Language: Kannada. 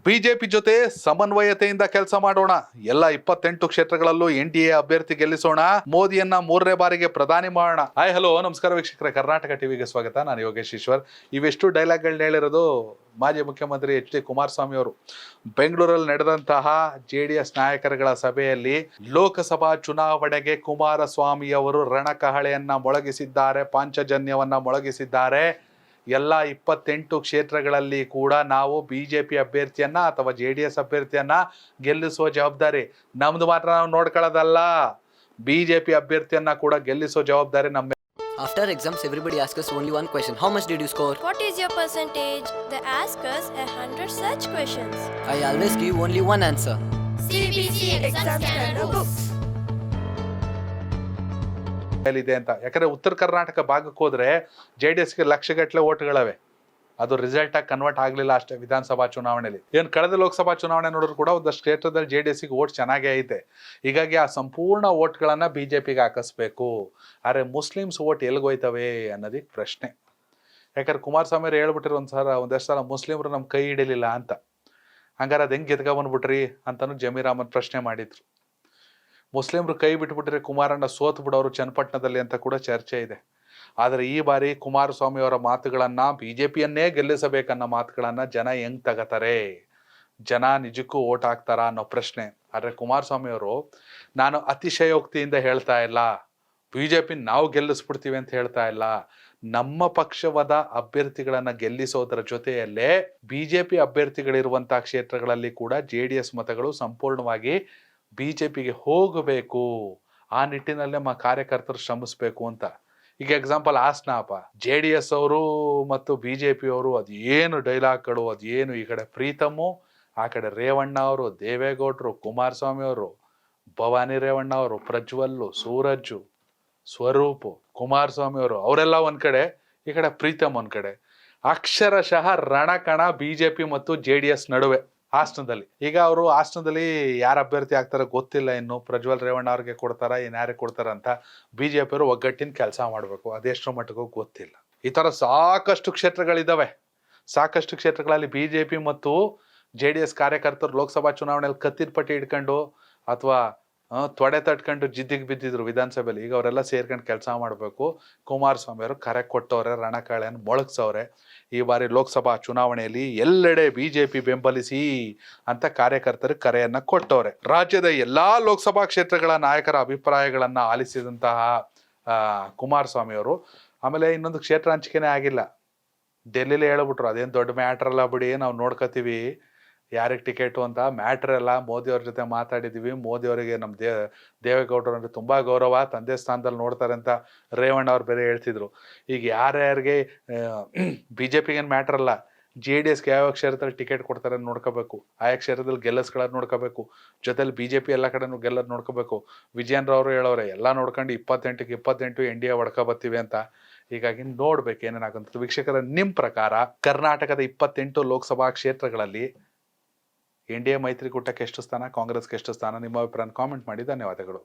ಬಿಜೆಪಿ ಜೊತೆ ಸಮನ್ವಯತೆಯಿಂದ ಕೆಲಸ ಮಾಡೋಣ. ಎಲ್ಲ 28 ಕ್ಷೇತ್ರಗಳಲ್ಲೂ NDA ಅಭ್ಯರ್ಥಿ ಗೆಲ್ಲಿಸೋಣ. ಮೋದಿಯನ್ನ 3ನೇ ಬಾರಿಗೆ ಪ್ರಧಾನಿ ಮಾಡೋಣ. ಹಾಯ್ ಹಲೋ ನಮಸ್ಕಾರ ವೀಕ್ಷಕರೇ, ಕರ್ನಾಟಕ ಟಿವಿಗೆ ಸ್ವಾಗತ. ನಾನು ಯೋಗೇಶ್ ಈಶ್ವರ್. ಇವೆಷ್ಟು ಡೈಲಾಗ್ಗಳನ್ನ ಹೇಳಿರೋದು ಮಾಜಿ ಮುಖ್ಯಮಂತ್ರಿ HD ಕುಮಾರಸ್ವಾಮಿ ಅವರು ಬೆಂಗಳೂರಲ್ಲಿ ನಡೆದಂತಹ JDS ನಾಯಕರುಗಳ ಸಭೆಯಲ್ಲಿ ಲೋಕಸಭಾ ಚುನಾವಣೆಗೆ ಕುಮಾರಸ್ವಾಮಿ ಅವರು ರಣಕಹಳೆಯನ್ನ ಮೊಳಗಿಸಿದ್ದಾರೆ, ಪಾಂಚಜನ್ಯವನ್ನ ಮೊಳಗಿಸಿದ್ದಾರೆ. ಎಲ್ಲ 28 ಕ್ಷೇತ್ರಗಳಲ್ಲಿ ಕೂಡ ನಾವು ಬಿಜೆಪಿ ಅಭ್ಯರ್ಥಿಯನ್ನ ಅಥವಾ JDS ಅಭ್ಯರ್ಥಿಯನ್ನ ಗೆಲ್ಲಿಸುವ ಜವಾಬ್ದಾರಿ ನಮ್ದು. ಮಾತ್ರ ನಾವು ನೋಡ್ಕೊಳ್ಳೋದಲ್ಲ, ಬಿಜೆಪಿ ಅಭ್ಯರ್ಥಿಯನ್ನ ಕೂಡ ಗೆಲ್ಲಿಸೋ ಜವಾಬ್ದಾರಿ ನಮ್ಮ. After exams, everybody asks us only one question. How much did you score? What is your percentage? They ask us 100 such questions. I always give only one answer. CBC exam scanner books. ಇದೆ ಅಂತ. ಯಾಕಂದ್ರೆ ಉತ್ತರ ಕರ್ನಾಟಕ ಭಾಗಕ್ಕೆ ಹೋದ್ರೆ JDSಗೆ ಲಕ್ಷಗಟ್ಟಲೆ ಓಟ್ಗಳವೆ. ಅದು ರಿಸಲ್ಟ್ ಆಗಿ ಕನ್ವರ್ಟ್ ಆಗ್ಲಿಲ್ಲ ಅಷ್ಟೇ ವಿಧಾನಸಭಾ ಚುನಾವಣೆಯಲ್ಲಿ. ಏನು ಕಳೆದ ಲೋಕಸಭಾ ಚುನಾವಣೆ ನೋಡಿದ್ರು ಕೂಡ ಒಂದಷ್ಟು ಕ್ಷೇತ್ರದಲ್ಲಿ JDSಗೆ ಓಟ್ ಚೆನ್ನಾಗೇ ಐತೆ. ಹೀಗಾಗಿ ಆ ಸಂಪೂರ್ಣ ಓಟ್ಗಳನ್ನ ಬಿಜೆಪಿಗೆ ಹಾಕಿಸ್ಬೇಕು. ಆದ್ರೆ ಮುಸ್ಲಿಮ್ಸ್ ಓಟ್ ಎಲ್ಗೋಯ್ತವೆ ಅನ್ನೋದಕ್ಕೆ ಪ್ರಶ್ನೆ. ಯಾಕಂದ್ರೆ ಕುಮಾರಸ್ವಾಮಿ ಅವರು ಹೇಳ್ಬಿಟ್ಟಿರೋ ಒಂದಷ್ಟು ಸಲ ಮುಸ್ಲಿಮ್ರು ನಮ್ ಕೈ ಹಿಡಿಲಿಲ್ಲ ಅಂತ. ಹಂಗಾರೆ ಅದ್ ಹೆಂಗ್ ಗೆದ್ಕ ಬಂದ್ಬಿಟ್ರಿ ಅಂತಾನು ಜಮೀರ್ ಅಹಮದ್ ಪ್ರಶ್ನೆ ಮಾಡಿದ್ರು. ಮುಸ್ಲಿಮ್ರು ಕೈ ಬಿಟ್ಬಿಟ್ರೆ ಕುಮಾರಣ್ಣ ಸೋತ್ ಬಿಡೋರು ಚನ್ನಪಟ್ಟಣದಲ್ಲಿ ಅಂತ ಕೂಡ ಚರ್ಚೆ ಇದೆ. ಆದರೆ ಈ ಬಾರಿ ಕುಮಾರಸ್ವಾಮಿ ಅವರ ಮಾತುಗಳನ್ನ, ಬಿಜೆಪಿಯನ್ನೇ ಗೆಲ್ಲಿಸಬೇಕನ್ನೋ ಮಾತುಗಳನ್ನ ಜನ ಹೆಂಗ್ ತಗತಾರೆ, ಜನ ನಿಜಕ್ಕೂ ಓಟ್ ಹಾಕ್ತಾರ ಅನ್ನೋ ಪ್ರಶ್ನೆ. ಆದ್ರೆ ಕುಮಾರಸ್ವಾಮಿ ಅವರು, ನಾನು ಅತಿಶಯೋಕ್ತಿಯಿಂದ ಹೇಳ್ತಾ ಇಲ್ಲ, ಬಿಜೆಪಿ ನಾವು ಗೆಲ್ಲಿಸ್ಬಿಡ್ತೀವಿ ಅಂತ ಹೇಳ್ತಾ ಇಲ್ಲ, ನಮ್ಮ ಪಕ್ಷವಾದ ಅಭ್ಯರ್ಥಿಗಳನ್ನ ಗೆಲ್ಲಿಸೋದರ ಜೊತೆಯಲ್ಲೇ ಬಿಜೆಪಿ ಅಭ್ಯರ್ಥಿಗಳಿರುವಂತಹ ಕ್ಷೇತ್ರಗಳಲ್ಲಿ ಕೂಡ JDS ಮತಗಳು ಸಂಪೂರ್ಣವಾಗಿ ಬಿಜೆಪಿಗೆ ಹೋಗಬೇಕು. ಆ ನಿಟ್ಟಿನಲ್ಲೇ ಕಾರ್ಯಕರ್ತರು ಶ್ರಮಿಸ್ಬೇಕು ಅಂತ. ಈಗ ಎಕ್ಸಾಂಪಲ್ ಹಾಸನಪ್ಪ, JDS ಅವರು ಮತ್ತು ಬಿಜೆಪಿ ಅವರು ಅದೇನು ಡೈಲಾಗ್ಗಳು, ಅದೇನು ಈ ಕಡೆ ಪ್ರೀತಮ್ಮು, ಆ ಕಡೆ ರೇವಣ್ಣ ಅವರು, ದೇವೇಗೌಡರು, ಕುಮಾರಸ್ವಾಮಿ ಅವರು, ಭವಾನಿ ರೇವಣ್ಣ ಅವರು, ಪ್ರಜ್ವಲ್ಲು, ಸೂರಜ್ಜು, ಸ್ವರೂಪು, ಕುಮಾರಸ್ವಾಮಿ ಅವರು, ಅವರೆಲ್ಲ ಒಂದ್ ಕಡೆ, ಈ ಕಡೆ ಪ್ರೀತಮ್ ಒಂದ್ ಕಡೆ. ಅಕ್ಷರಶಃ ರಣಕಣ ಬಿಜೆಪಿ ಮತ್ತು JDS ನಡುವೆ ಹಾಸನದಲ್ಲಿ. ಈಗ ಅವರು ಹಾಸನದಲ್ಲಿ ಯಾರ ಅಭ್ಯರ್ಥಿ ಆಗ್ತಾರ ಗೊತ್ತಿಲ್ಲ ಇನ್ನು. ಪ್ರಜ್ವಲ್ ರೇವಣ್ಣ ಅವ್ರಿಗೆ ಕೊಡ್ತಾರ, ಯಾರಿಗೆ ಕೊಡ್ತಾರ ಅಂತ ಬಿಜೆಪಿ ಅವರು ಒಗ್ಗಟ್ಟಿನ ಕೆಲಸ ಮಾಡಬೇಕು. ಅದೆಷ್ಟರ ಮಟ್ಟಿಗೂ ಗೊತ್ತಿಲ್ಲ. ಈ ತರ ಸಾಕಷ್ಟು ಕ್ಷೇತ್ರಗಳಿದಾವೆ. ಸಾಕಷ್ಟು ಕ್ಷೇತ್ರಗಳಲ್ಲಿ ಬಿಜೆಪಿ ಮತ್ತು JDS ಕಾರ್ಯಕರ್ತರು ಲೋಕಸಭಾ ಚುನಾವಣೆಯಲ್ಲಿ ಕತ್ತಿನ ಪಟ್ಟಿ ಇಟ್ಕೊಂಡು ಅಥವಾ ತೊಡೆ ತಟ್ಕೊಂಡು ಜಿದ್ದಿಗೆ ಬಿದ್ದಿದ್ರು ವಿಧಾನಸಭೆಯಲ್ಲಿ. ಈಗ ಅವರೆಲ್ಲ ಸೇರ್ಕೊಂಡು ಕೆಲಸ ಮಾಡಬೇಕು. ಕುಮಾರಸ್ವಾಮಿ ಅವರು ಕರೆ ಕೊಟ್ಟವ್ರೆ, ರಣಕಾಳೆಯನ್ನು ಮೊಳಗ್ಸವ್ರೆ. ಈ ಬಾರಿ ಲೋಕಸಭಾ ಚುನಾವಣೆಯಲ್ಲಿ ಎಲ್ಲೆಡೆ ಬಿಜೆಪಿ ಬೆಂಬಲಿಸಿ ಅಂತ ಕಾರ್ಯಕರ್ತರು ಕರೆಯನ್ನ ಕೊಟ್ಟವ್ರೆ. ರಾಜ್ಯದ ಎಲ್ಲಾ ಲೋಕಸಭಾ ಕ್ಷೇತ್ರಗಳ ನಾಯಕರ ಅಭಿಪ್ರಾಯಗಳನ್ನ ಆಲಿಸಿದಂತಹ ಕುಮಾರಸ್ವಾಮಿ ಅವರು, ಆಮೇಲೆ ಇನ್ನೊಂದು ಕ್ಷೇತ್ರ ಹಂಚಿಕೆನೇ ಆಗಿಲ್ಲ. ಡೆಲ್ಲಿಲಿ ಹೇಳ್ಬಿಟ್ರು, ಅದೇನು ದೊಡ್ಡ ಮ್ಯಾಟ್ರ್ ಅಲ್ಲ ಬಿಡಿ, ನಾವು ನೋಡ್ಕೋತೀವಿ ಯಾರಿಗೆ ಟಿಕೆಟು ಅಂತ. ಮ್ಯಾಟ್ರ್ ಎಲ್ಲ ಮೋದಿ ಅವ್ರ ಜೊತೆ ಮಾತಾಡಿದೀವಿ, ಮೋದಿ ಅವರಿಗೆ ನಮ್ಮ ದೇವೇಗೌಡರು ಅಂದ್ರೆ ತುಂಬಾ ಗೌರವ, ತಂದೆ ಸ್ಥಾನದಲ್ಲಿ ನೋಡ್ತಾರೆ ಅಂತ ರೇವಣ್ಣ ಅವ್ರು ಬೇರೆ ಹೇಳ್ತಿದ್ರು. ಈಗ ಯಾರ್ಯಾರಿಗೆ ಬಿಜೆಪಿಗೇನು ಮ್ಯಾಟ್ರ್ ಅಲ್ಲ, JDSಗೆ ಯಾವ ಕ್ಷೇತ್ರದಲ್ಲಿ ಟಿಕೆಟ್ ಕೊಡ್ತಾರೆ ನೋಡ್ಕೋಬೇಕು, ಆಯಾ ಕ್ಷೇತ್ರದಲ್ಲಿ ಗೆಲ್ಲಿಸ್ಕೊಳ್ಳೋದು ನೋಡ್ಕೋಬೇಕು, ಜೊತೆಲಿ ಬಿಜೆಪಿ ಎಲ್ಲ ಕಡೆನೂ ಗೆಲ್ಲೋದು ನೋಡ್ಕೋಬೇಕು. ವಿಜಯೇಂದ್ರ ಅವರು ಹೇಳೋರೆ, ಎಲ್ಲ ನೋಡ್ಕೊಂಡು 28ಕ್ಕೆ 28 NDA ಹೊಡ್ಕೊ ಬರ್ತೀವಿ ಅಂತ. ಹೀಗಾಗಿ ನೋಡ್ಬೇಕು ಏನೇನಾಗಂತ. ವೀಕ್ಷಕರ, ನಿಮ್ ಪ್ರಕಾರ ಕರ್ನಾಟಕದ 28 ಲೋಕಸಭಾ ಕ್ಷೇತ್ರಗಳಲ್ಲಿ NDA ಮೈತ್ರಿಕೂಟಕ್ಕೆ ಎಷ್ಟು ಸ್ಥಾನ, ಕಾಂಗ್ರೆಸ್ಗೆ ಎಷ್ಟು ಸ್ಥಾನ, ನಿಮ್ಮ ಅಭಿಪ್ರಾಯ ಕಾಮೆಂಟ್ ಮಾಡಿ. ಧನ್ಯವಾದಗಳು.